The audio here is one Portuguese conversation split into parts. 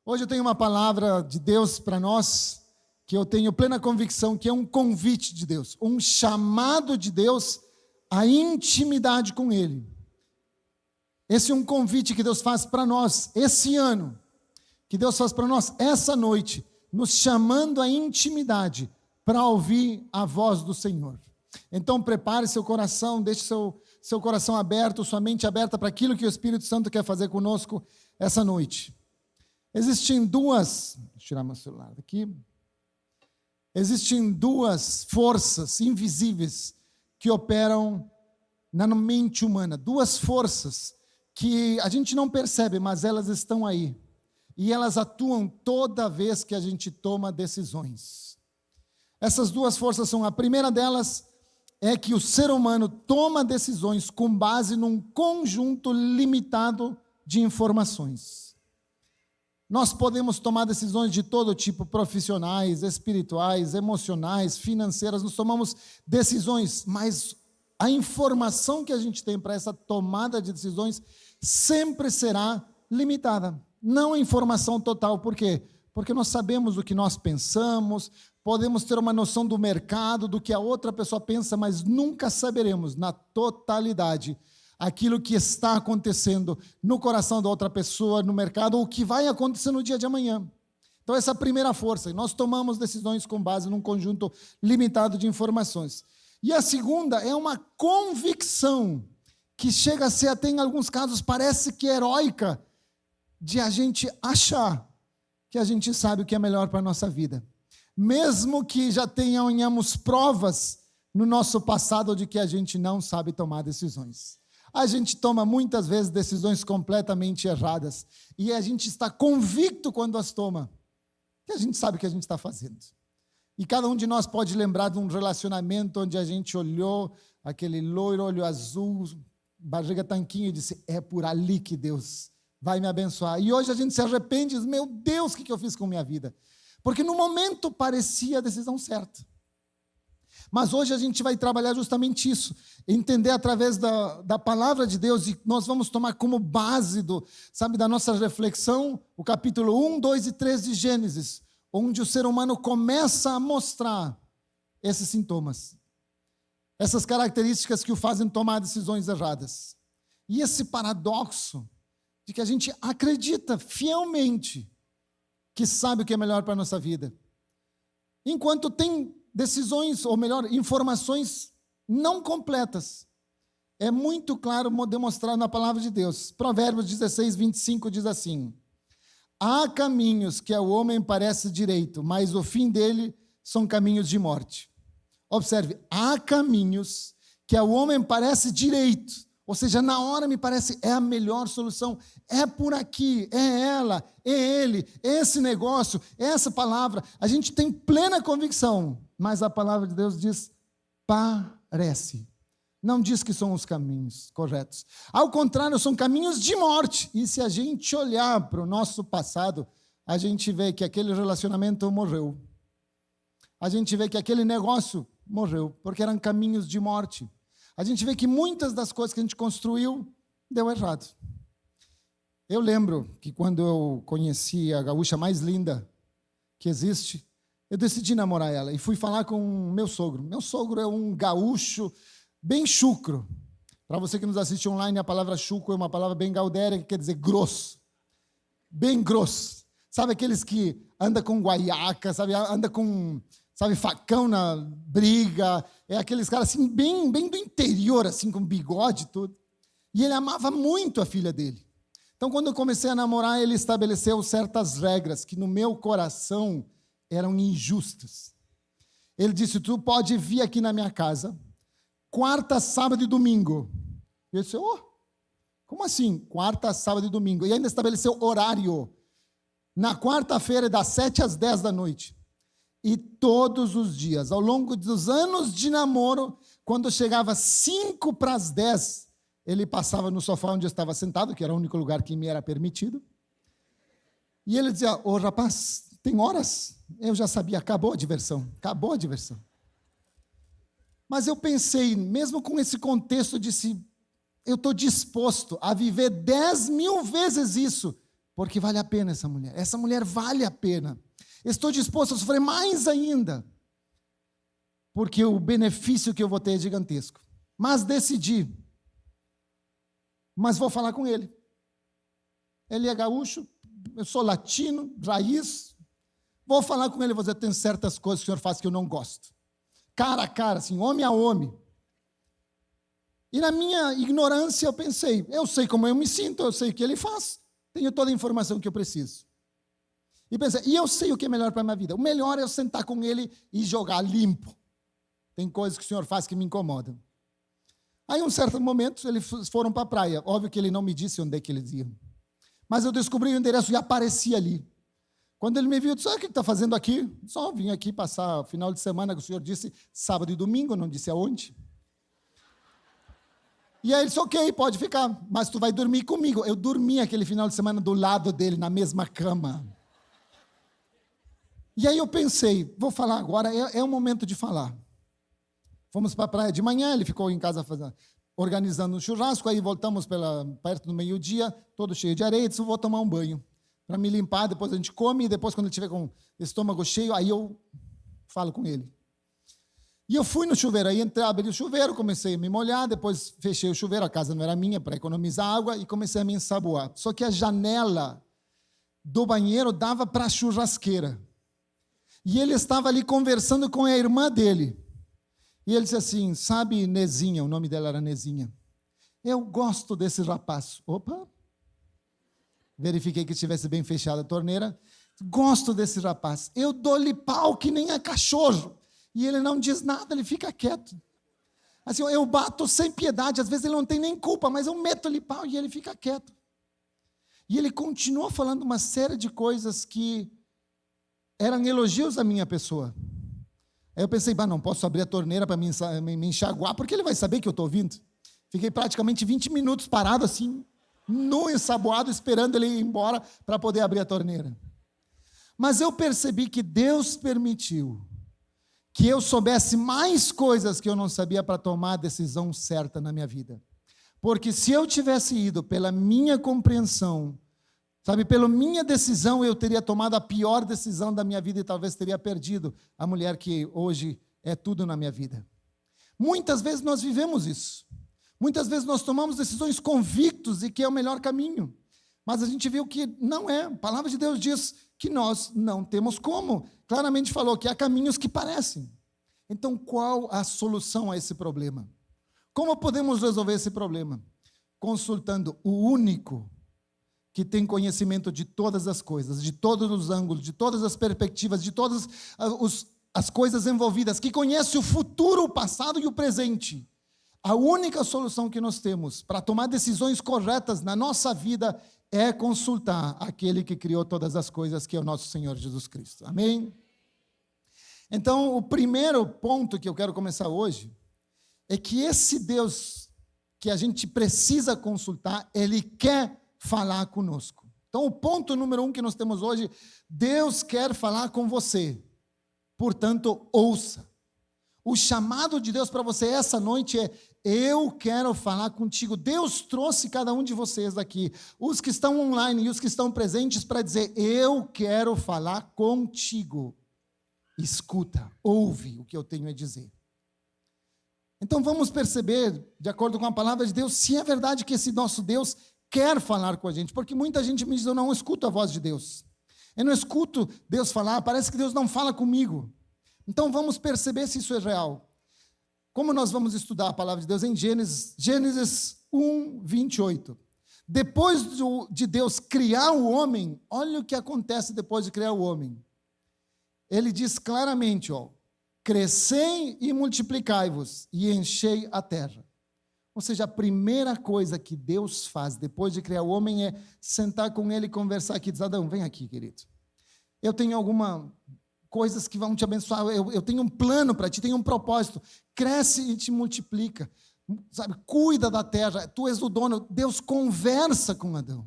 Hoje eu tenho uma palavra de Deus para nós, que eu tenho plena convicção que é um convite de Deus, um chamado de Deus à intimidade com Ele. Esse é um convite que Deus faz para nós esse ano, que Deus faz para nós essa noite, nos chamando à intimidade para ouvir a voz do Senhor. Então prepare seu coração, deixe seu coração aberto, sua mente aberta para aquilo que o Espírito Santo quer fazer conosco essa noite. Existem duas, deixa eu tirar meu celular daqui. Existem duas forças invisíveis que operam na mente humana, duas forças que a gente não percebe, mas elas estão aí. E elas atuam toda vez que a gente toma decisões. Essas duas forças são, a primeira delas é que o ser humano toma decisões com base num conjunto limitado de informações. Nós podemos tomar decisões de todo tipo, profissionais, espirituais, emocionais, financeiras, nós tomamos decisões, mas a informação que a gente tem para essa tomada de decisões sempre será limitada. Não a informação total, por quê? Porque nós sabemos o que nós pensamos, podemos ter uma noção do mercado, do que a outra pessoa pensa, mas nunca saberemos na totalidade aquilo que está acontecendo no coração da outra pessoa, no mercado, ou o que vai acontecer no dia de amanhã. Então essa é a primeira força, e nós tomamos decisões com base num conjunto limitado de informações. E a segunda é uma convicção, que chega a ser até em alguns casos, parece que heróica, de a gente achar que a gente sabe o que é melhor para a nossa vida. Mesmo que já tenhamos provas no nosso passado de que a gente não sabe tomar decisões. A gente toma muitas vezes decisões completamente erradas e a gente está convicto quando as toma, que a gente sabe o que a gente está fazendo. E cada um de nós pode lembrar de um relacionamento onde a gente olhou aquele loiro, olho azul, barriga tanquinho e disse, é por ali que Deus vai me abençoar. E hoje a gente se arrepende e diz, meu Deus, o que eu fiz com minha vida? Porque no momento parecia a decisão certa. Mas hoje a gente vai trabalhar justamente isso, entender através da palavra de Deus, e nós vamos tomar como base da nossa reflexão, o capítulo 1, 2 e 3 de Gênesis, onde o ser humano começa a mostrar esses sintomas, essas características que o fazem tomar decisões erradas. E esse paradoxo de que a gente acredita fielmente que sabe o que é melhor para a nossa vida, enquanto tem decisões, ou melhor, informações não completas. É muito claro demonstrado na palavra de Deus. Provérbios 16, 25 diz assim, há caminhos que ao homem parece direito, mas o fim dele são caminhos de morte. Observe, há caminhos que ao homem parece direito, ou seja, na hora me parece é a melhor solução, é por aqui, é ela, é ele, esse negócio, essa palavra, a gente tem plena convicção, mas a palavra de Deus diz, parece, não diz que são os caminhos corretos, ao contrário, são caminhos de morte, e se a gente olhar para o nosso passado, a gente vê que aquele relacionamento morreu, a gente vê que aquele negócio morreu, porque eram caminhos de morte. A gente vê que muitas das coisas que a gente construiu deu errado. Eu lembro que quando eu conheci a gaúcha mais linda que existe, eu decidi namorar ela e fui falar com meu sogro. Meu sogro é um gaúcho bem chucro. Para você que nos assiste online, a palavra chucro é uma palavra bem gaudéria, que quer dizer grosso. Bem grosso. Sabe aqueles que andam com guaiaca, sabe? Anda com... facão na briga, é aqueles caras assim, bem do interior, assim, com bigode e tudo. E ele amava muito a filha dele. Então, quando eu comecei a namorar, ele estabeleceu certas regras que no meu coração eram injustas. Ele disse, tu pode vir aqui na minha casa, quarta, sábado e domingo. Eu disse, como assim? Quarta, sábado e domingo. E ainda estabeleceu horário. Na quarta-feira, das 7 às 10 da noite. E todos os dias, ao longo dos anos de namoro, quando chegava 5 para as 10, ele passava no sofá onde eu estava sentado, que era o único lugar que me era permitido. E ele dizia, rapaz, tem horas? Eu já sabia, acabou a diversão. Mas eu pensei, mesmo com esse contexto, eu estou disposto a viver 10.000 vezes isso porque vale a pena essa mulher. Essa mulher vale a pena. Estou disposto a sofrer mais ainda, porque o benefício que eu vou ter é gigantesco. Mas decidi, mas vou falar com ele. Ele é gaúcho, eu sou latino, raiz. Vou falar com ele, vou dizer, tem certas coisas que o senhor faz que eu não gosto. Cara a cara, assim, homem a homem. E na minha ignorância eu pensei, eu sei como eu me sinto, eu sei o que ele faz, tenho toda a informação que eu preciso. E pensei, e eu sei o que é melhor para a minha vida. O melhor é eu sentar com ele e jogar limpo. Tem coisas que o senhor faz que me incomodam. Aí, em um certo momento, eles foram para a praia. Óbvio que ele não me disse onde é que eles iam. Mas eu descobri o endereço e apareci ali. Quando ele me viu, eu disse, o que está fazendo aqui? Só vim aqui passar o final de semana, que o senhor disse sábado e domingo, não disse aonde. E aí ele disse, ok, pode ficar, mas tu vai dormir comigo. Eu dormi aquele final de semana do lado dele, na mesma cama. E aí eu pensei, vou falar agora, é o momento de falar. Fomos para a praia de manhã, ele ficou em casa organizando um churrasco, aí voltamos perto do meio-dia, todo cheio de areia, disse, vou tomar um banho, para me limpar, depois a gente come, e depois quando ele estiver com o estômago cheio, aí eu falo com ele. E eu fui no chuveiro, aí entrei, abri o chuveiro, comecei a me molhar, depois fechei o chuveiro, a casa não era minha, para economizar água, e comecei a me ensaboar. Só que a janela do banheiro dava para a churrasqueira. E ele estava ali conversando com a irmã dele. E ele disse assim, sabe Nezinha, o nome dela era Nezinha. Eu gosto desse rapaz. Opa! Verifiquei que estivesse bem fechada a torneira. Gosto desse rapaz. Eu dou-lhe pau que nem a cachorro. E ele não diz nada, ele fica quieto. Assim, eu bato sem piedade, às vezes ele não tem nem culpa, mas eu meto-lhe pau e ele fica quieto. E ele continuou falando uma série de coisas que eram elogios à minha pessoa. Aí eu pensei, não posso abrir a torneira para me enxaguar, porque ele vai saber que eu estou ouvindo. Fiquei praticamente 20 minutos parado assim, nu, ensaboado, esperando ele ir embora para poder abrir a torneira. Mas eu percebi que Deus permitiu que eu soubesse mais coisas que eu não sabia para tomar a decisão certa na minha vida. Porque se eu tivesse ido pela minha compreensão, sabe, pela minha decisão, eu teria tomado a pior decisão da minha vida e talvez teria perdido a mulher que hoje é tudo na minha vida. Muitas vezes nós vivemos isso. Muitas vezes nós tomamos decisões convictos de que é o melhor caminho. Mas a gente viu que não é. A palavra de Deus diz que nós não temos como. Claramente falou que há caminhos que parecem. Então, qual a solução a esse problema? Como podemos resolver esse problema? Consultando o único que tem conhecimento de todas as coisas, de todos os ângulos, de todas as perspectivas, de todas as coisas envolvidas, que conhece o futuro, o passado e o presente. A única solução que nós temos para tomar decisões corretas na nossa vida é consultar aquele que criou todas as coisas, que é o nosso Senhor Jesus Cristo. Amém? Então, o primeiro ponto que eu quero começar hoje é que esse Deus que a gente precisa consultar, Ele quer falar conosco. Então, o ponto número 1 que nós temos hoje, Deus quer falar com você. Portanto, ouça. O chamado de Deus para você essa noite é: eu quero falar contigo. Deus trouxe cada um de vocês aqui, os que estão online e os que estão presentes, para dizer: eu quero falar contigo. Escuta, ouve o que eu tenho a dizer. Então vamos perceber, de acordo com a palavra de Deus, se é verdade que esse nosso Deus quer falar com a gente, porque muita gente me diz: eu não escuto a voz de Deus, eu não escuto Deus falar, parece que Deus não fala comigo. Então vamos perceber se isso é real. Como nós vamos estudar a palavra de Deus em Gênesis 1, 28. Depois de Deus criar o homem, olha o que acontece depois de criar o homem. Ele diz claramente, crescei e multiplicai-vos e enchei a terra. Ou seja, a primeira coisa que Deus faz depois de criar o homem é sentar com ele e conversar aqui. Diz: Adão, vem aqui, querido. Eu tenho algumas coisas que vão te abençoar. Eu tenho um plano para ti, tenho um propósito. Cresce e te multiplica. Sabe, cuida da terra, tu és o dono. Deus conversa com Adão.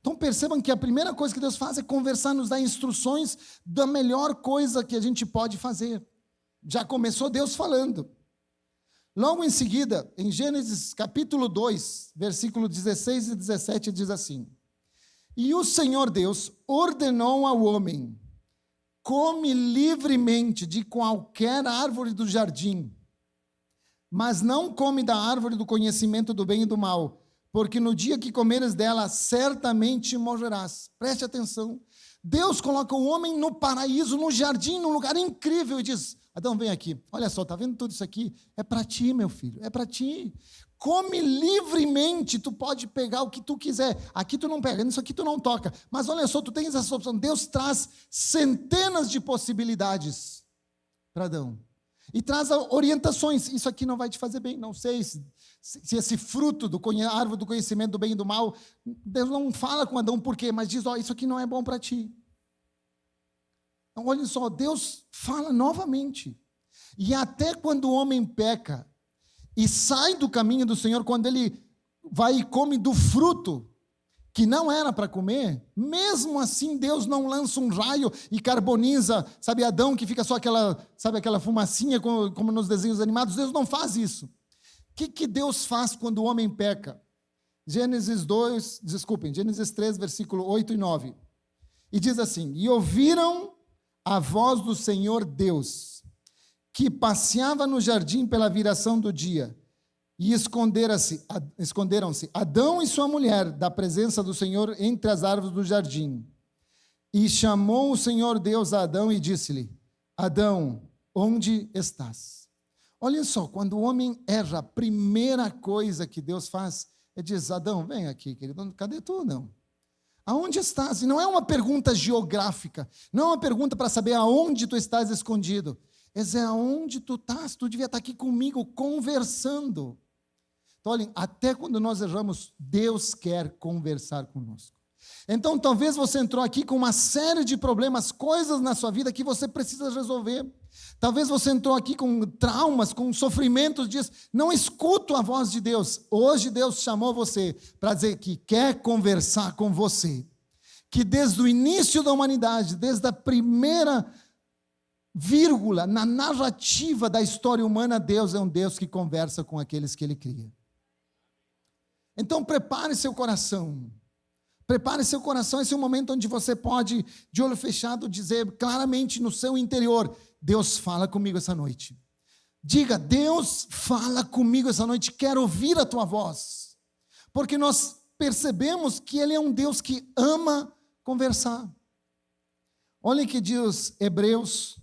Então percebam que a primeira coisa que Deus faz é conversar, nos dar instruções da melhor coisa que a gente pode fazer. Já começou Deus falando. Logo em seguida, em Gênesis capítulo 2, versículo 16 e 17, diz assim: E o Senhor Deus ordenou ao homem: come livremente de qualquer árvore do jardim, mas não come da árvore do conhecimento do bem e do mal, porque no dia que comeres dela, certamente morrerás. Preste atenção. Deus coloca o homem no paraíso, no jardim, num lugar incrível, e diz: Adão, vem aqui. Olha só, está vendo tudo isso aqui? É para ti, meu filho, é para ti. Come livremente, tu pode pegar o que tu quiser. Aqui tu não pega, nisso aqui tu não toca. Mas olha só, tu tens essa opção. Deus traz centenas de possibilidades para Adão. E traz orientações. Isso aqui não vai te fazer bem. Não sei se esse fruto da árvore do conhecimento do bem e do mal, Deus não fala com Adão por quê, mas diz: ó, isso aqui não é bom para ti. Então, olha só, Deus fala novamente. E até quando o homem peca e sai do caminho do Senhor, quando ele vai e come do fruto que não era para comer, mesmo assim Deus não lança um raio e carboniza, sabe, Adão, que fica só aquela fumacinha como nos desenhos animados. Deus não faz isso. O que Deus faz quando o homem peca? Gênesis 3, versículo 8 e 9. E diz assim: e ouviram a voz do Senhor Deus, que passeava no jardim pela viração do dia, e esconderam-se Adão e sua mulher da presença do Senhor entre as árvores do jardim. E chamou o Senhor Deus a Adão e disse-lhe: Adão, onde estás? Olha só, quando o homem erra, a primeira coisa que Deus faz é dizer: Adão, vem aqui, querido, cadê tu, não? Aonde estás? E não é uma pergunta geográfica, não é uma pergunta para saber aonde tu estás escondido. É aonde tu estás, tu devia estar aqui comigo conversando. Então, olhem, até quando nós erramos, Deus quer conversar conosco. Então, talvez você entrou aqui com uma série de problemas, coisas na sua vida que você precisa resolver. Talvez você entrou aqui com traumas, com sofrimentos, diz: não escuto a voz de Deus. Hoje Deus chamou você para dizer que quer conversar com você. Que desde o início da humanidade, desde a primeira vírgula na narrativa da história humana, Deus é um Deus que conversa com aqueles que Ele cria. Então prepare seu coração. Prepare seu coração. Esse é o momento onde você pode, de olho fechado, dizer claramente no seu interior: Deus, fala comigo essa noite. Diga: Deus, fala comigo essa noite, quero ouvir a tua voz. Porque nós percebemos que Ele é um Deus que ama conversar. Olha o que diz Hebreus,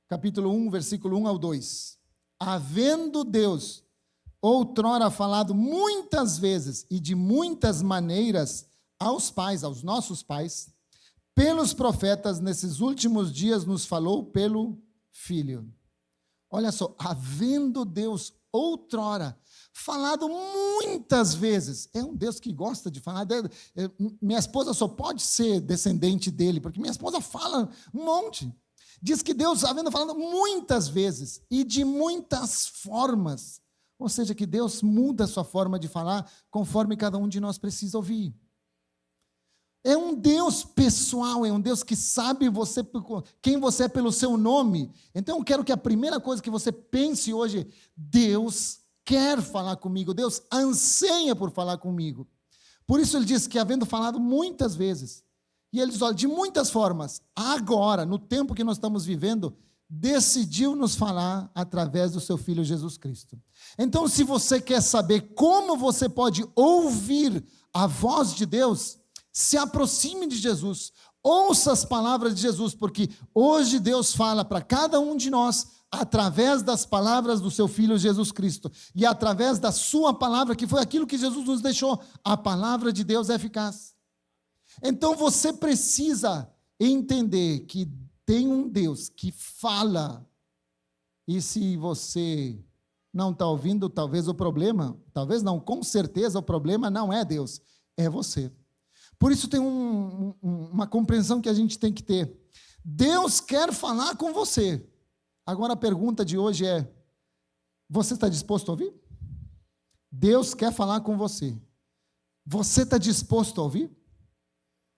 capítulo 1, versículo 1 ao 2. Havendo Deus outrora falado muitas vezes e de muitas maneiras aos pais, aos nossos pais, pelos profetas, nesses últimos dias nos falou pelo Filho. Olha só, havendo Deus outrora falado muitas vezes, é um Deus que gosta de falar. Minha esposa só pode ser descendente dele, porque minha esposa fala um monte. Diz que Deus, havendo falado muitas vezes e de muitas formas, ou seja, que Deus muda a sua forma de falar conforme cada um de nós precisa ouvir. É um Deus pessoal, é um Deus que sabe quem você é pelo seu nome. Então eu quero que a primeira coisa que você pense hoje: Deus quer falar comigo, Deus anseia por falar comigo. Por isso ele diz que, havendo falado muitas vezes, e ele diz: olha, de muitas formas, agora, no tempo que nós estamos vivendo, decidiu nos falar através do seu Filho Jesus Cristo. Então, se você quer saber como você pode ouvir a voz de Deus, se aproxime de Jesus, ouça as palavras de Jesus, porque hoje Deus fala para cada um de nós através das palavras do seu Filho Jesus Cristo e através da sua palavra, que foi aquilo que Jesus nos deixou. A palavra de Deus é eficaz. Então você precisa entender que tem um Deus que fala, e se você não está ouvindo, talvez com certeza o problema não é Deus, é você. Por isso tem uma compreensão que a gente tem que ter. Deus quer falar com você. Agora a pergunta de hoje é: você está disposto a ouvir? Deus quer falar com você. Você está disposto a ouvir?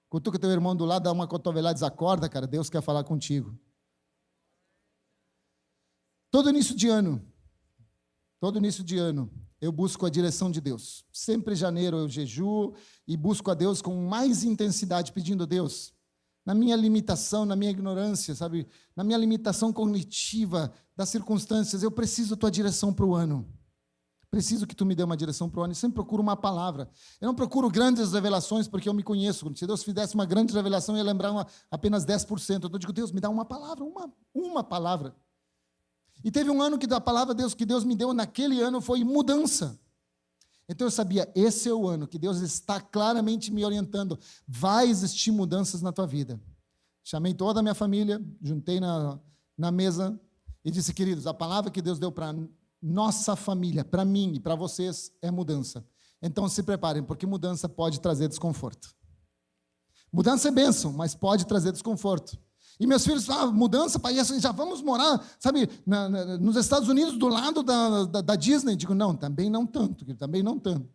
Cutuca teu irmão do lado, dá uma cotovelada e diz: acorda, cara, Deus quer falar contigo. Todo início de ano, eu busco a direção de Deus. Sempre em janeiro eu jejuo e busco a Deus com mais intensidade, pedindo a Deus, na minha limitação, na minha ignorância, sabe, na minha limitação cognitiva das circunstâncias, eu preciso da tua direção para o ano. Preciso que tu me dê uma direção para o ano. E sempre procuro uma palavra. Eu não procuro grandes revelações, porque eu me conheço. Se Deus fizesse uma grande revelação, eu ia lembrar apenas 10%. Eu digo, Deus, me dá uma palavra, uma palavra. E teve um ano que a palavra que Deus me deu naquele ano foi mudança. Então eu sabia, esse é o ano que Deus está claramente me orientando. Vai existir mudanças na tua vida. Chamei toda a minha família, juntei na mesa e disse, queridos, a palavra que Deus deu para nossa família, para mim e para vocês, é mudança. Então se preparem, porque mudança pode trazer desconforto. Mudança é bênção, mas pode trazer desconforto. E meus filhos falavam, mudança, pai, já vamos morar, sabe, nos Estados Unidos, do lado da Disney. Digo, não, também não tanto, também não tanto.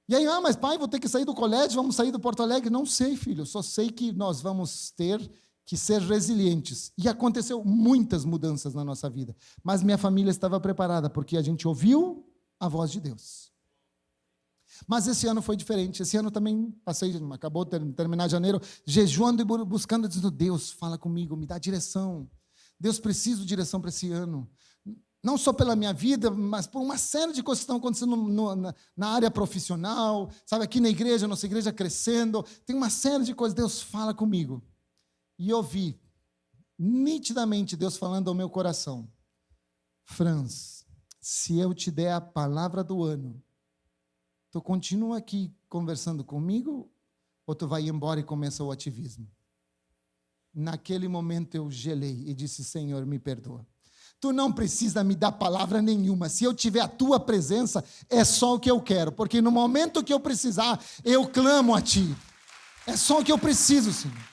E aí, mas pai, vou ter que sair do colégio, vamos sair do Porto Alegre. Não sei, filho, só sei que nós vamos ter que ser resilientes. E aconteceu muitas mudanças na nossa vida. Mas minha família estava preparada, porque a gente ouviu a voz de Deus. Mas esse ano foi diferente. Esse ano também acabou de terminar janeiro, jejuando e buscando, dizendo, Deus, fala comigo, me dá direção. Deus, preciso de direção para esse ano. Não só pela minha vida, mas por uma série de coisas que estão acontecendo na área profissional, sabe, aqui na igreja, nossa igreja crescendo. Tem uma série de coisas. Deus, fala comigo. E eu vi nitidamente Deus falando ao meu coração, Franz, se eu te der a palavra do ano, tu continua aqui conversando comigo ou tu vai embora e começa o ativismo? Naquele momento eu gelei e disse, Senhor, me perdoa. Tu não precisa me dar palavra nenhuma. Se eu tiver a tua presença, é só o que eu quero. Porque no momento que eu precisar, eu clamo a ti. É só o que eu preciso, Senhor.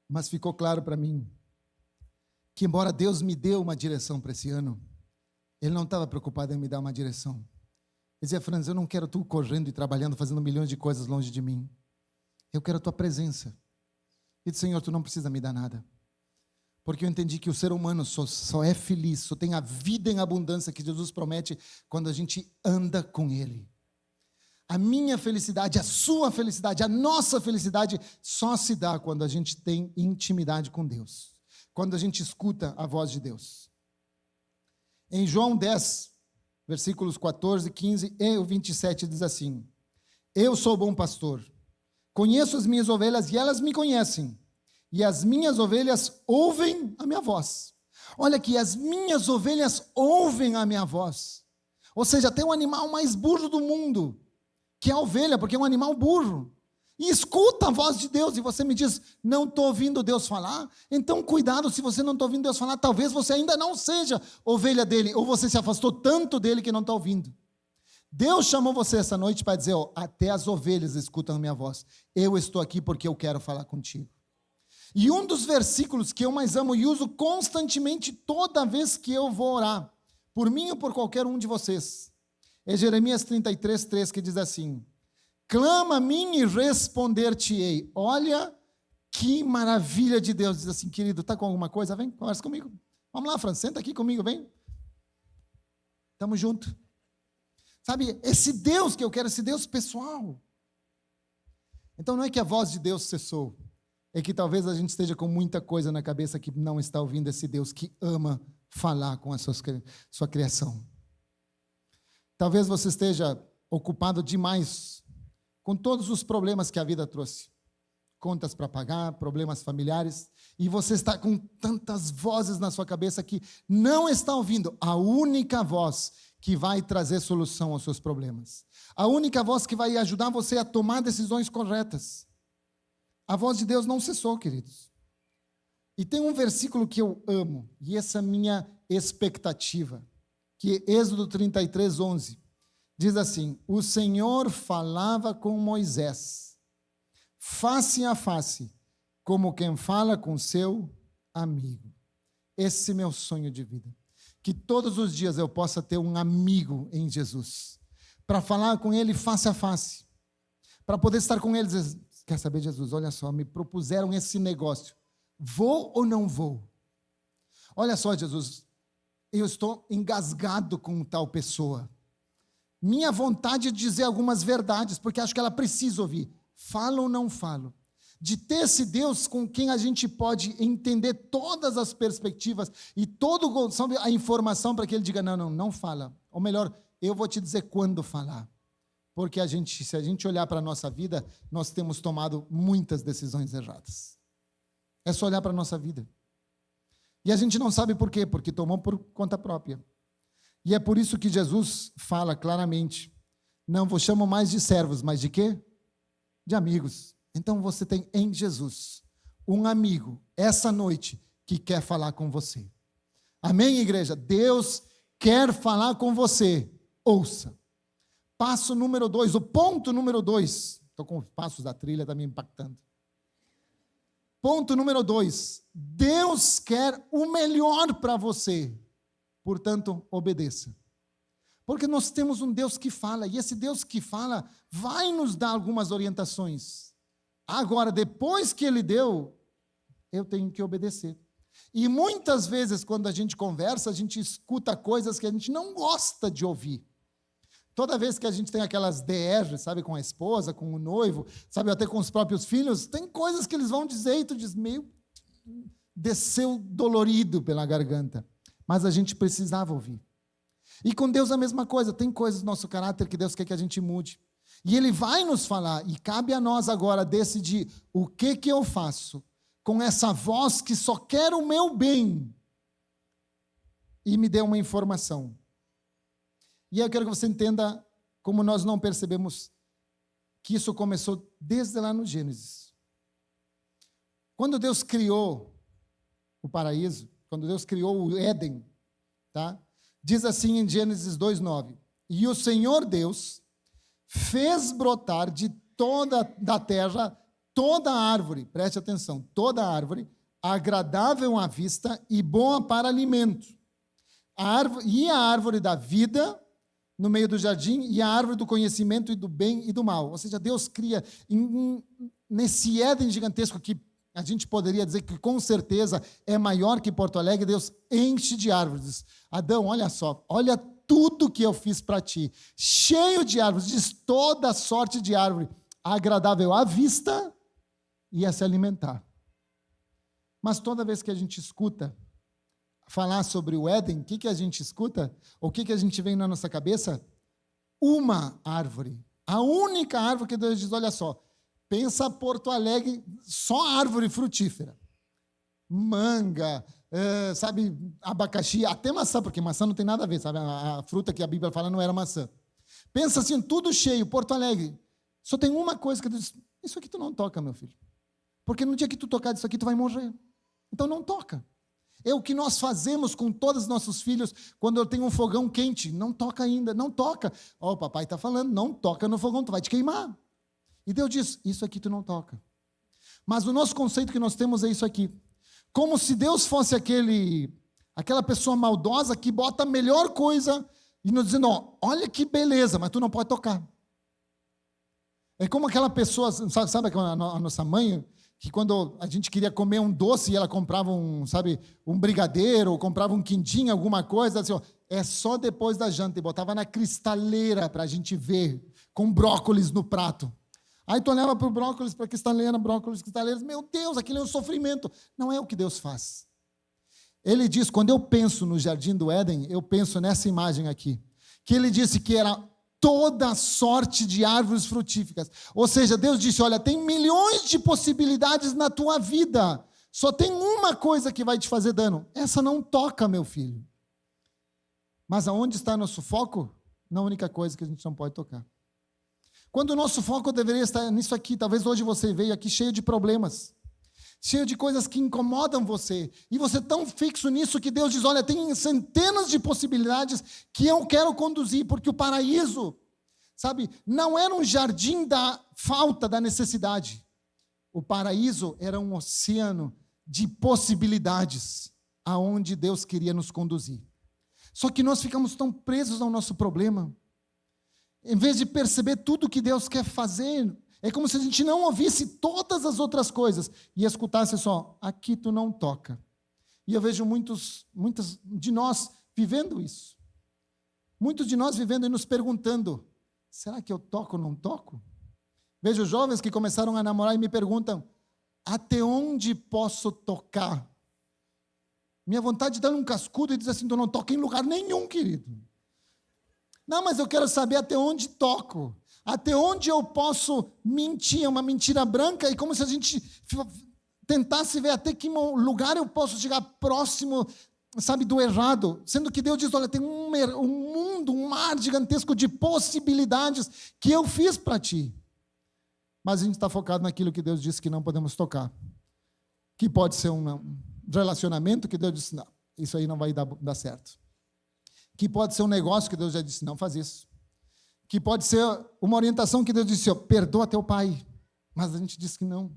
Mas ficou claro para mim que, embora Deus me dê uma direção para esse ano, Ele não estava preocupado em me dar uma direção. Ele dizia, Franz, eu não quero tu correndo e trabalhando, fazendo milhões de coisas longe de mim. Eu quero a tua presença. E disse, Senhor, tu não precisa me dar nada. Porque eu entendi que o ser humano só é feliz, só tem a vida em abundância que Jesus promete quando a gente anda com Ele. A minha felicidade, a sua felicidade, a nossa felicidade só se dá quando a gente tem intimidade com Deus. Quando a gente escuta a voz de Deus. Em João 10, versículos 14, 15 e 27 diz assim, eu sou o bom pastor, conheço as minhas ovelhas e elas me conhecem, e as minhas ovelhas ouvem a minha voz. Olha aqui, as minhas ovelhas ouvem a minha voz. Ou seja, tem o animal mais burro do mundo, que é a ovelha, porque é um animal burro. E escuta a voz de Deus, e você me diz, não estou ouvindo Deus falar? Então cuidado, se você não está ouvindo Deus falar, talvez você ainda não seja ovelha dele, ou você se afastou tanto dele que não está ouvindo. Deus chamou você essa noite para dizer, até as ovelhas escutam a minha voz. Eu estou aqui porque eu quero falar contigo. E um dos versículos que eu mais amo e uso constantemente toda vez que eu vou orar, por mim ou por qualquer um de vocês, é Jeremias 33, 3, que diz assim, clama a mim e responder-te-ei. Olha que maravilha de Deus. Diz assim, querido, está com alguma coisa? Vem, conversa comigo. Vamos lá, Fran, senta aqui comigo, vem. Estamos juntos. Sabe, esse Deus que eu quero, esse Deus pessoal. Então não é que a voz de Deus cessou, é que talvez a gente esteja com muita coisa na cabeça que não está ouvindo esse Deus que ama falar com a sua criação. Talvez você esteja ocupado demais com todos os problemas que a vida trouxe. Contas para pagar, problemas familiares, e você está com tantas vozes na sua cabeça que não está ouvindo a única voz que vai trazer solução aos seus problemas. A única voz que vai ajudar você a tomar decisões corretas. A voz de Deus não cessou, queridos. E tem um versículo que eu amo, e essa é a minha expectativa, que é Êxodo 33, 11. Diz assim, o Senhor falava com Moisés, face a face, como quem fala com seu amigo. Esse é meu sonho de vida. Que todos os dias eu possa ter um amigo em Jesus, para falar com Ele face a face, para poder estar com Ele e dizer, quer saber, Jesus, olha só, me propuseram esse negócio, vou ou não vou? Olha só, Jesus, eu estou engasgado com tal pessoa. Minha vontade é dizer algumas verdades, porque acho que ela precisa ouvir. Falo ou não falo? De ter esse Deus com quem a gente pode entender todas as perspectivas e toda a informação para que ele diga, não fala. Ou melhor, eu vou te dizer quando falar. Porque se a gente olhar para a nossa vida, nós temos tomado muitas decisões erradas. É só olhar para a nossa vida. E a gente não sabe por quê, porque tomou por conta própria. E é por isso que Jesus fala claramente, não vos chamo mais de servos, mas de quê? De amigos. Então você tem em Jesus um amigo, essa noite, que quer falar com você. Amém, igreja? Deus quer falar com você. Ouça. Passo número 2, o ponto número 2. Estou com os passos da trilha, está me impactando. Ponto número 2. Deus quer o melhor para você. Portanto, obedeça. Porque nós temos um Deus que fala, e esse Deus que fala vai nos dar algumas orientações. Agora, depois que ele deu, eu tenho que obedecer. E muitas vezes, quando a gente conversa, a gente escuta coisas que a gente não gosta de ouvir. Toda vez que a gente tem aquelas DR, sabe, com a esposa, com o noivo, sabe, até com os próprios filhos, tem coisas que eles vão dizer e tu diz, meio desceu dolorido pela garganta. Mas a gente precisava ouvir. E com Deus a mesma coisa, tem coisas no nosso caráter que Deus quer que a gente mude. E Ele vai nos falar, e cabe a nós agora decidir o que eu faço com essa voz que só quer o meu bem e me dê uma informação. E eu quero que você entenda como nós não percebemos que isso começou desde lá no Gênesis. Quando Deus criou o paraíso, quando Deus criou o Éden, tá? Diz assim em Gênesis 2:9, e o Senhor Deus fez brotar de toda da terra toda árvore, preste atenção, toda árvore agradável à vista e boa para alimento. A árvore da vida no meio do jardim e a árvore do conhecimento e do bem e do mal. Ou seja, Deus cria nesse Éden gigantesco que a gente poderia dizer que com certeza é maior que Porto Alegre, Deus enche de árvores. Adão, olha só, olha tudo que eu fiz para ti, cheio de árvores, diz toda sorte de árvore, agradável à vista e a se alimentar. Mas toda vez que a gente escuta falar sobre o Éden, o que a gente escuta? O que a gente vem na nossa cabeça? Uma árvore. A única árvore que Deus diz, olha só, pensa Porto Alegre, só árvore frutífera. Manga, sabe, abacaxi, até maçã, porque maçã não tem nada a ver, sabe? A fruta que a Bíblia fala não era maçã. Pensa assim, tudo cheio, Porto Alegre. Só tem uma coisa que Deus diz, isso aqui tu não toca, meu filho. Porque no dia que tu tocar disso aqui, tu vai morrer. Então não toca. É o que nós fazemos com todos os nossos filhos quando eu tenho um fogão quente. Não toca ainda, não toca. Ó, o papai está falando, não toca no fogão, tu vai te queimar. E Deus diz, isso aqui tu não toca. Mas o nosso conceito que nós temos é isso aqui. Como se Deus fosse aquela pessoa maldosa que bota a melhor coisa e nos dizendo, ó, olha que beleza, mas tu não pode tocar. É como aquela pessoa, sabe a nossa mãe, que quando a gente queria comer um doce e ela comprava um brigadeiro, ou comprava um quindim, alguma coisa, assim, ó, é só depois da janta, e botava na cristaleira para a gente ver, com brócolis no prato. Aí tu olhava para o brócolis, para a cristaleira, brócolis, cristaleiras, meu Deus, aquilo é um sofrimento. Não é o que Deus faz. Ele diz, quando eu penso no jardim do Éden, eu penso nessa imagem aqui, que ele disse que era toda sorte de árvores frutíferas. Ou seja, Deus disse, olha, tem milhões de possibilidades na tua vida, só tem uma coisa que vai te fazer dano. Essa não toca, meu filho. Mas aonde está nosso foco? Na única coisa que a gente não pode tocar. Quando o nosso foco deveria estar nisso aqui, talvez hoje você veio aqui cheio de problemas, cheio de coisas que incomodam você, e você é tão fixo nisso que Deus diz, olha, tem centenas de possibilidades que eu quero conduzir, porque o paraíso, sabe, não era um jardim da falta, da necessidade. O paraíso era um oceano de possibilidades, aonde Deus queria nos conduzir. Só que nós ficamos tão presos ao nosso problema, em vez de perceber tudo que Deus quer fazer, é como se a gente não ouvisse todas as outras coisas e escutasse só, aqui tu não toca. E eu vejo muitos de nós vivendo isso. Muitos de nós vivendo e nos perguntando, será que eu toco ou não toco? Vejo jovens que começaram a namorar e me perguntam, até onde posso tocar? Minha vontade de dar um cascudo e dizer assim, tu não toca em lugar nenhum, querido. Não, mas eu quero saber até onde toco. Até onde eu posso mentir, uma mentira branca, e como se a gente tentasse ver até que lugar eu posso chegar próximo, sabe, do errado. Sendo que Deus diz, olha, tem um mundo, um mar gigantesco de possibilidades que eu fiz para ti. Mas a gente está focado naquilo que Deus disse que não podemos tocar. Que pode ser um relacionamento que Deus disse, não, isso aí não vai dar certo. Que pode ser um negócio que Deus já disse, não faz isso. Que pode ser uma orientação que Deus disse, ó, perdoa teu pai. Mas a gente disse que não.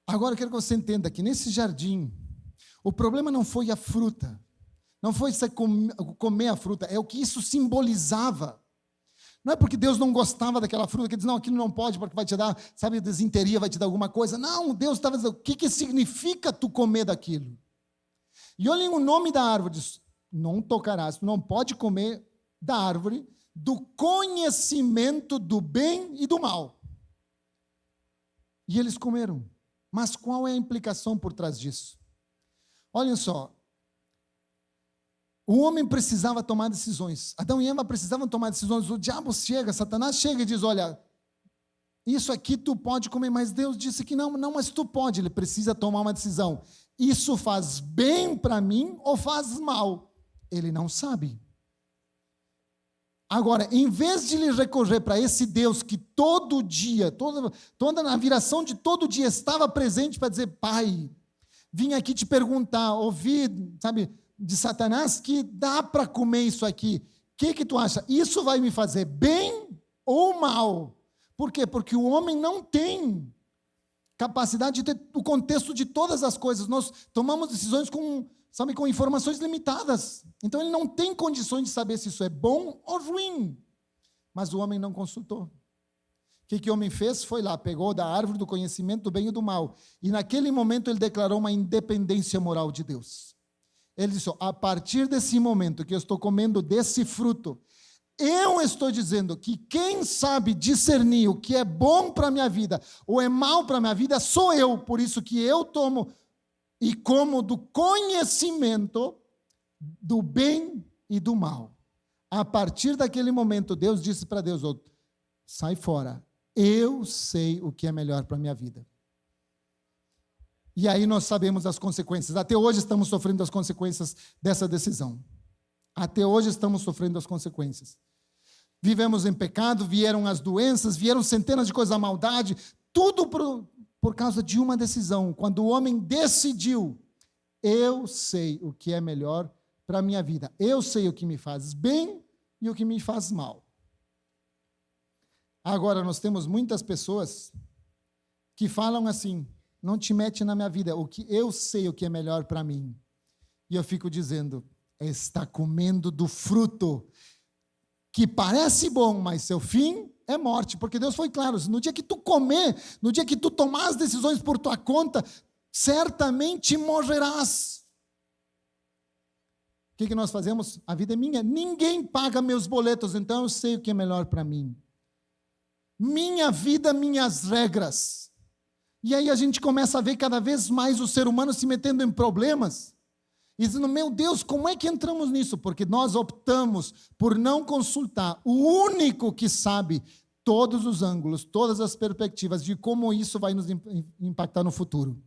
Agora eu quero que você entenda que nesse jardim, o problema não foi a fruta. Não foi você comer a fruta, é o que isso simbolizava. Não é porque Deus não gostava daquela fruta, que diz, não, aquilo não pode, porque vai te dar, sabe, desinteria, vai te dar alguma coisa. Não, Deus estava dizendo, o que significa tu comer daquilo? E olhem o nome da árvore, diz, não tocarás, tu não pode comer da árvore do conhecimento do bem e do mal. E eles comeram. Mas qual é a implicação por trás disso? Olhem só, o homem precisava tomar decisões. Adão e Eva precisavam tomar decisões. O diabo chega, Satanás chega e diz, olha, isso aqui tu pode comer, mas Deus disse que não, mas tu pode. Ele precisa tomar uma decisão. Isso faz bem para mim ou faz mal? Ele não sabe. Agora, em vez de ele recorrer para esse Deus que todo dia, toda na viração de todo dia estava presente para dizer, pai, vim aqui te perguntar, ouvi, sabe, de Satanás que dá para comer isso aqui. O que tu acha? Isso vai me fazer bem ou mal? Por quê? Porque o homem não tem capacidade de ter o contexto de todas as coisas. Nós tomamos decisões com informações limitadas. Então ele não tem condições de saber se isso é bom ou ruim. Mas o homem não consultou. O que o homem fez? Foi lá, pegou da árvore do conhecimento do bem e do mal. E naquele momento ele declarou uma independência moral de Deus. Ele disse, a partir desse momento que eu estou comendo desse fruto, eu estou dizendo que quem sabe discernir o que é bom para a minha vida ou é mal para a minha vida sou eu. Por isso que eu tomo e como do conhecimento do bem e do mal. A partir daquele momento, Deus disse para Deus, sai fora, eu sei o que é melhor para a minha vida. E aí nós sabemos as consequências. Até hoje estamos sofrendo as consequências dessa decisão. Até hoje estamos sofrendo as consequências. Vivemos em pecado, vieram as doenças, vieram centenas de coisas, a maldade, tudo por causa de uma decisão. Quando o homem decidiu, eu sei o que é melhor para a minha vida. Eu sei o que me faz bem e o que me faz mal. Agora, nós temos muitas pessoas que falam assim, não te mete na minha vida, o que eu sei o que é melhor para mim. E eu fico dizendo, está comendo do fruto que parece bom, mas seu fim é morte, porque Deus foi claro, no dia que tu comer, no dia que tu tomar as decisões por tua conta, certamente morrerás. O que nós fazemos? A vida é minha, ninguém paga meus boletos, então eu sei o que é melhor para mim. Minha vida, minhas regras. E aí a gente começa a ver cada vez mais o ser humano se metendo em problemas, e dizendo, meu Deus, como é que entramos nisso? Porque nós optamos por não consultar o único que sabe todos os ângulos, todas as perspectivas de como isso vai nos impactar no futuro.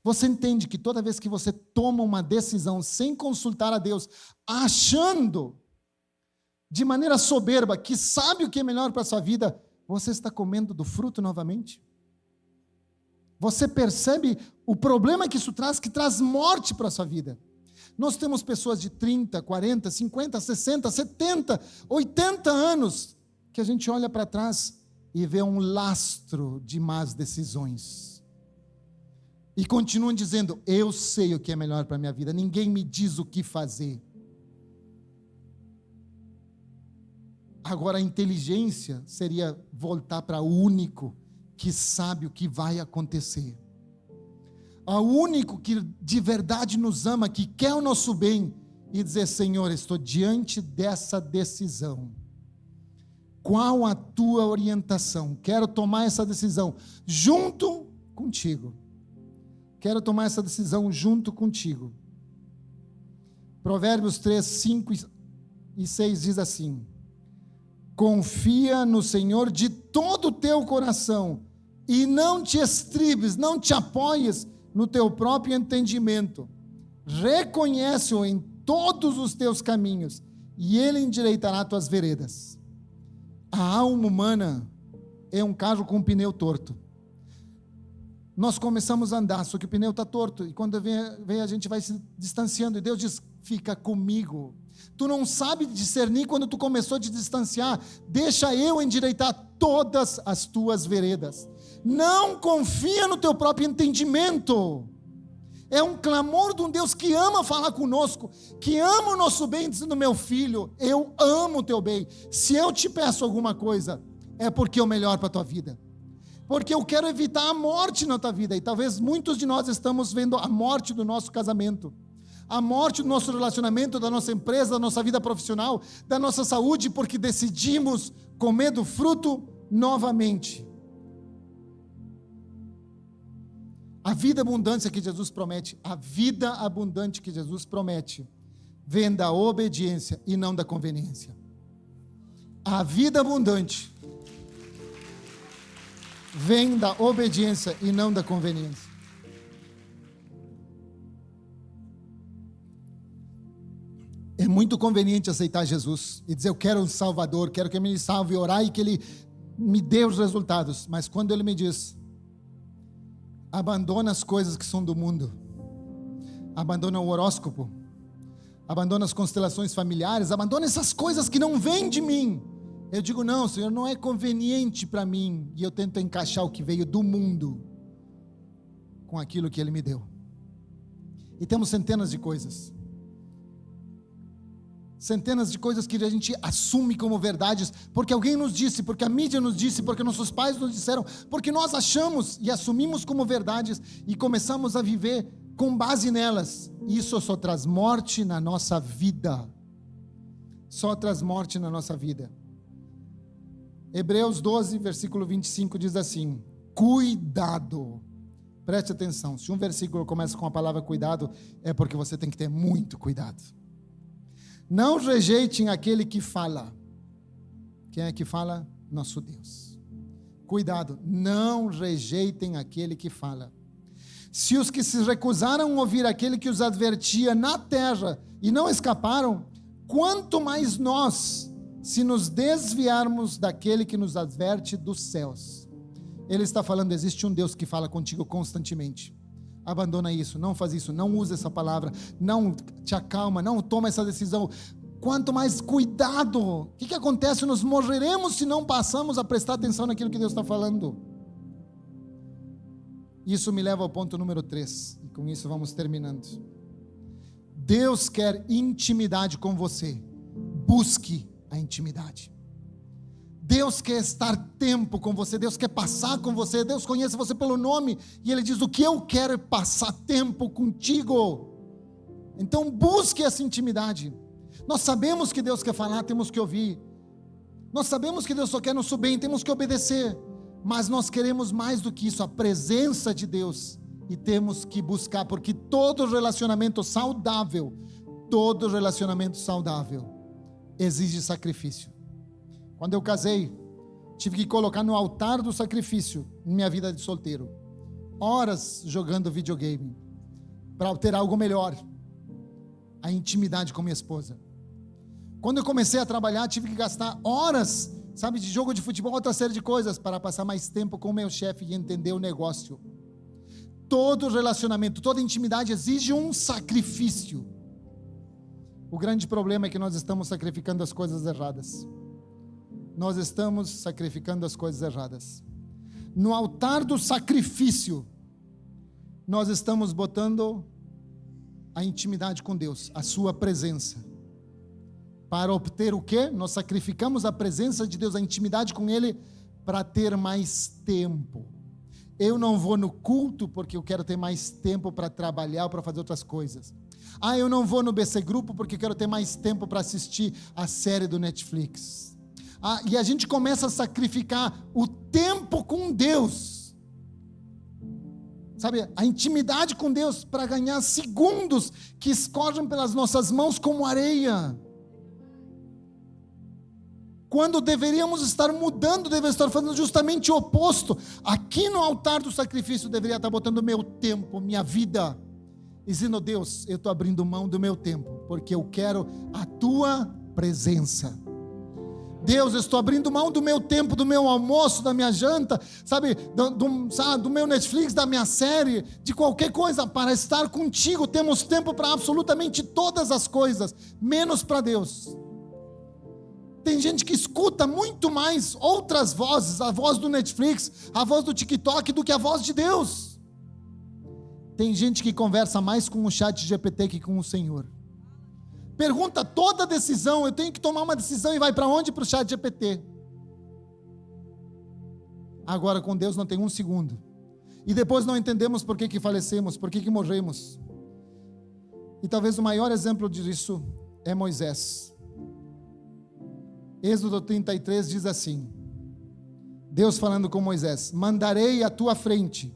Você entende que toda vez que você toma uma decisão sem consultar a Deus, achando de maneira soberba que sabe o que é melhor para a sua vida, você está comendo do fruto novamente? Você percebe o problema que isso traz, que traz morte para a sua vida. Nós temos pessoas de 30, 40, 50, 60, 70, 80 anos, que a gente olha para trás e vê um lastro de más decisões. E continuam dizendo, eu sei o que é melhor para a minha vida, ninguém me diz o que fazer. Agora a inteligência seria voltar para o único que sabe o que vai acontecer. ao único que de verdade nos ama, que quer o nosso bem, e dizer: Senhor, estou diante dessa decisão. Qual a tua orientação? Quero tomar essa decisão junto contigo. Quero tomar essa decisão junto contigo. Provérbios 3, 5 e 6 diz assim: confia no Senhor de todo o teu coração e não te estribes, não te apoies no teu próprio entendimento. Reconhece-o em todos os teus caminhos e ele endireitará tuas veredas. A alma humana é um carro com um pneu torto. Nós começamos a andar, só que o pneu está torto, e quando vem a gente vai se distanciando, e Deus diz: fica comigo. Tu não sabe discernir quando tu começou a te distanciar. Deixa eu endireitar todas as tuas veredas. Não confia no teu próprio entendimento. É um clamor de um Deus que ama falar conosco, que ama o nosso bem, dizendo: meu filho, eu amo o teu bem. Se eu te peço alguma coisa, é porque é o melhor para a tua vida. Porque eu quero evitar a morte na tua vida. E talvez muitos de nós estamos vendo a morte do nosso casamento, a morte do nosso relacionamento, da nossa empresa, da nossa vida profissional, da nossa saúde, porque decidimos comer do fruto novamente. A vida abundante que Jesus promete, a vida abundante que Jesus promete, vem da obediência e não da conveniência. A vida abundante vem da obediência e não da conveniência. É muito conveniente aceitar Jesus e dizer: eu quero um Salvador, quero que Ele me salve, orar e que Ele me dê os resultados. Mas quando Ele me diz: abandona as coisas que são do mundo, abandona o horóscopo, abandona as constelações familiares, abandona essas coisas que não vêm de mim, eu digo: não, Senhor, não é conveniente para mim, e eu tento encaixar o que veio do mundo com aquilo que Ele me deu. E temos centenas de coisas que a gente assume como verdades, porque alguém nos disse, porque a mídia nos disse, porque nossos pais nos disseram, porque nós achamos e assumimos como verdades, e começamos a viver com base nelas. Isso só traz morte na nossa vida. Só traz morte na nossa vida. Hebreus 12, versículo 25 diz assim: cuidado. Preste atenção, se um versículo começa com a palavra cuidado, é porque você tem que ter muito cuidado. Não rejeitem aquele que fala. Quem é que fala? Nosso Deus. Cuidado, não rejeitem aquele que fala. Se os que se recusaram a ouvir aquele que os advertia na terra e não escaparam, quanto mais nós, se nos desviarmos daquele que nos adverte dos céus. Ele está falando: existe um Deus que fala contigo constantemente. Abandona isso, não faz isso, não usa essa palavra, não te acalma, não toma essa decisão. Quanto mais cuidado. O que acontece? Nós morreremos se não passamos a prestar atenção naquilo que Deus está falando. Isso me leva ao ponto número 3, e com isso vamos terminando. Deus quer intimidade com você. Busque a intimidade. Deus quer estar tempo com você, Deus quer passar com você, Deus conhece você pelo nome, e Ele diz: o que eu quero é passar tempo contigo. Então busque essa intimidade. Nós sabemos que Deus quer falar, temos que ouvir. Nós sabemos que Deus só quer nosso bem, temos que obedecer. Mas nós queremos mais do que isso, a presença de Deus, e temos que buscar, porque todo relacionamento saudável exige sacrifício. Quando eu casei, tive que colocar no altar do sacrifício minha vida de solteiro. Horas jogando videogame para obter algo melhor, a intimidade com minha esposa. Quando eu comecei a trabalhar, tive que gastar horas, de jogo de futebol, outra série de coisas, para passar mais tempo com o meu chefe e entender o negócio. Todo relacionamento, toda intimidade exige um sacrifício. O grande problema é que nós estamos sacrificando as coisas erradas. Nós estamos sacrificando as coisas erradas. No altar do sacrifício, nós estamos botando a intimidade com Deus, a sua presença. Para obter o quê? Nós sacrificamos a presença de Deus, a intimidade com Ele, para ter mais tempo. Eu não vou no culto porque eu quero ter mais tempo para trabalhar ou para fazer outras coisas. Eu não vou no BC Grupo porque eu quero ter mais tempo para assistir a série do Netflix. E a gente começa a sacrificar o tempo com Deus, sabe, a intimidade com Deus, para ganhar segundos que escorrem pelas nossas mãos como areia, quando deveríamos estar mudando, deveríamos estar fazendo justamente o oposto. Aqui no altar do sacrifício eu deveria estar botando meu tempo, minha vida, dizendo: Deus, eu estou abrindo mão do meu tempo, porque eu quero a tua presença. Deus, eu estou abrindo mão do meu tempo, do meu almoço, da minha janta, sabe, do meu Netflix, da minha série, de qualquer coisa, para estar contigo. Temos tempo para absolutamente todas as coisas, menos para Deus. Tem gente que escuta muito mais outras vozes, a voz do Netflix, a voz do TikTok, do que a voz de Deus. Tem gente que conversa mais com o chat GPT que com o Senhor. Pergunta toda decisão, eu tenho que tomar uma decisão, e vai para onde? Para o chat GPT. Agora com Deus não tem um segundo. E depois não entendemos por que falecemos, por que morremos. E talvez o maior exemplo disso é Moisés. Êxodo 33 diz assim, Deus falando com Moisés: mandarei à tua frente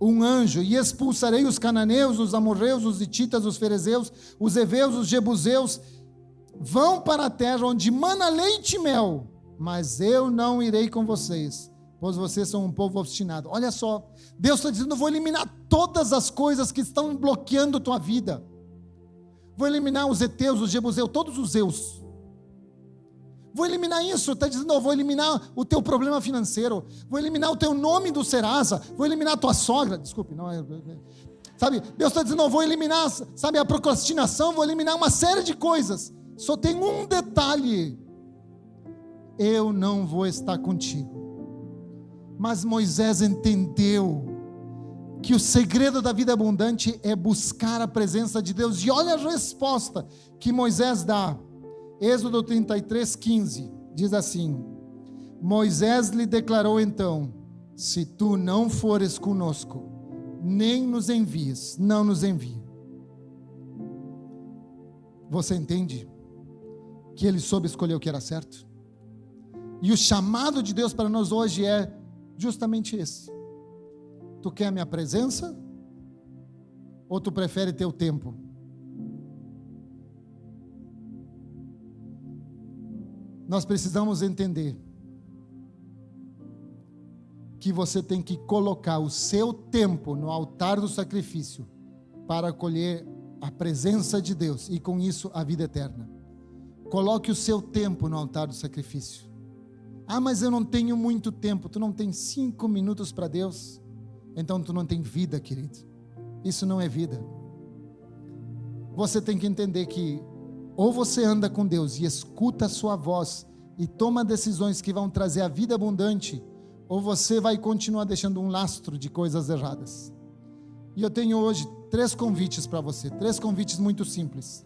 um anjo, e expulsarei os cananeus, os amorreus, os hititas, os ferezeus, os heveus, os jebuseus. Vão para a terra onde mana leite e mel, mas eu não irei com vocês, pois vocês são um povo obstinado. Olha só, Deus está dizendo: eu vou eliminar todas as coisas que estão bloqueando a tua vida. Vou eliminar os heteus, os jebuseus, todos os zeus. Vou eliminar isso. Está dizendo: eu vou eliminar o teu problema financeiro, vou eliminar o teu nome do Serasa, vou eliminar a tua sogra. Desculpe, não é. Sabe, Deus está dizendo: eu vou eliminar, sabe, a procrastinação, vou eliminar uma série de coisas. Só tem um detalhe: eu não vou estar contigo. Mas Moisés entendeu que o segredo da vida abundante é buscar a presença de Deus. E olha a resposta que Moisés dá. Êxodo 33, 15, diz assim: Moisés lhe declarou então: se tu não fores conosco, nem nos envies, não nos envie. Você entende que ele soube escolher o que era certo? E o chamado de Deus para nós hoje é justamente esse: tu quer a minha presença, ou tu prefere teu tempo? Nós precisamos entender que você tem que colocar o seu tempo no altar do sacrifício para colher a presença de Deus e com isso a vida eterna. Coloque o seu tempo no altar do sacrifício. Mas eu não tenho muito tempo. Tu não tem 5 minutos para Deus? Então tu não tem vida, querido. Isso não é vida. Você tem que entender que ou você anda com Deus e escuta a sua voz e toma decisões que vão trazer a vida abundante, ou você vai continuar deixando um lastro de coisas erradas. E eu tenho hoje 3 convites para você, 3 convites muito simples.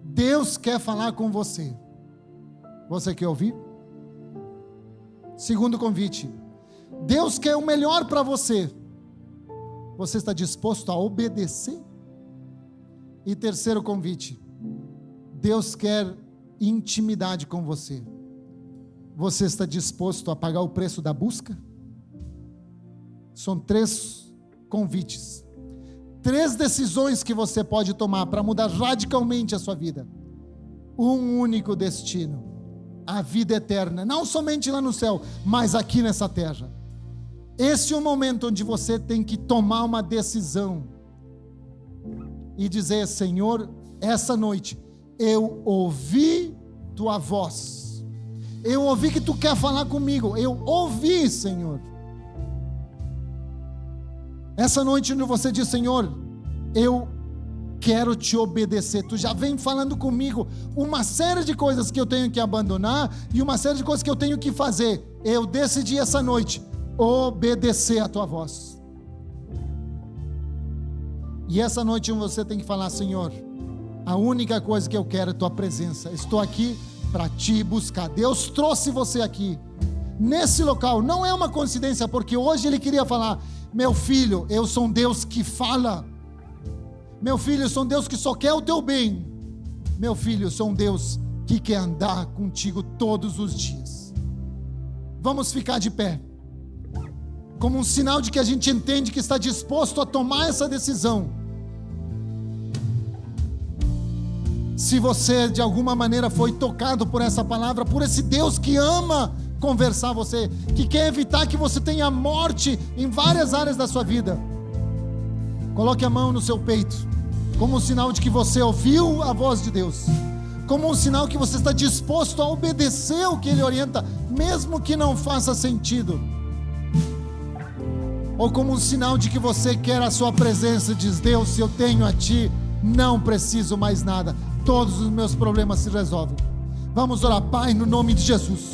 Deus quer falar com você. Você quer ouvir? Segundo convite: Deus quer o melhor para você. Você está disposto a obedecer? E terceiro convite: Deus quer intimidade com você. Você está disposto a pagar o preço da busca? São 3 convites, 3 decisões que você pode tomar para mudar radicalmente a sua vida. Um único destino: a vida eterna, não somente lá no céu, mas aqui nessa terra. Esse é o momento onde você tem que tomar uma decisão e dizer: Senhor, essa noite eu ouvi tua voz, eu ouvi que tu quer falar comigo, eu ouvi, Senhor. Essa noite onde você diz: Senhor, eu quero te obedecer. Tu já vem falando comigo uma série de coisas que eu tenho que abandonar e uma série de coisas que eu tenho que fazer. Eu decidi essa noite obedecer a tua voz. E essa noite você tem que falar: Senhor, a única coisa que eu quero é tua presença. Estou aqui para te buscar. Deus trouxe você aqui. nesse local. Não é uma coincidência, porque hoje ele queria falar: meu filho, eu sou um Deus que fala. Meu filho, eu sou um Deus que só quer o teu bem. Meu filho, eu sou um Deus que quer andar contigo todos os dias. Vamos ficar de pé, como um sinal de que a gente entende que está disposto a tomar essa decisão. Se você de alguma maneira foi tocado por essa palavra, por esse Deus que ama conversar você, que quer evitar que você tenha morte em várias áreas da sua vida, coloque a mão no seu peito, como um sinal de que você ouviu a voz de Deus, como um sinal que você está disposto a obedecer o que Ele orienta, mesmo que não faça sentido, ou como um sinal de que você quer a sua presença. Diz: Deus, se eu tenho a Ti, não preciso mais nada, todos os meus problemas se resolvem. Vamos orar. Pai, no nome de Jesus,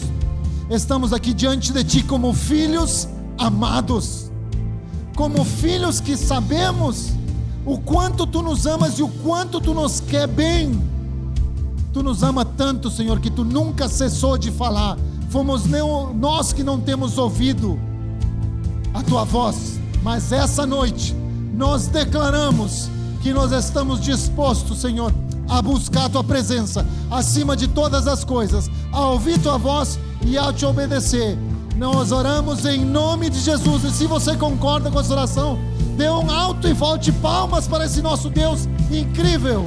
estamos aqui diante de Ti como filhos amados, como filhos que sabemos o quanto Tu nos amas e o quanto Tu nos quer bem. Tu nos ama tanto, Senhor, que Tu nunca cessou de falar. Fomos nós que não temos ouvido a Tua voz, mas essa noite nós declaramos que nós estamos dispostos, Senhor, a buscar a Tua presença acima de todas as coisas, a ouvir Tua voz e a Te obedecer. Nós oramos em nome de Jesus. E se você concorda com essa oração, dê um alto e volte palmas para esse nosso Deus incrível.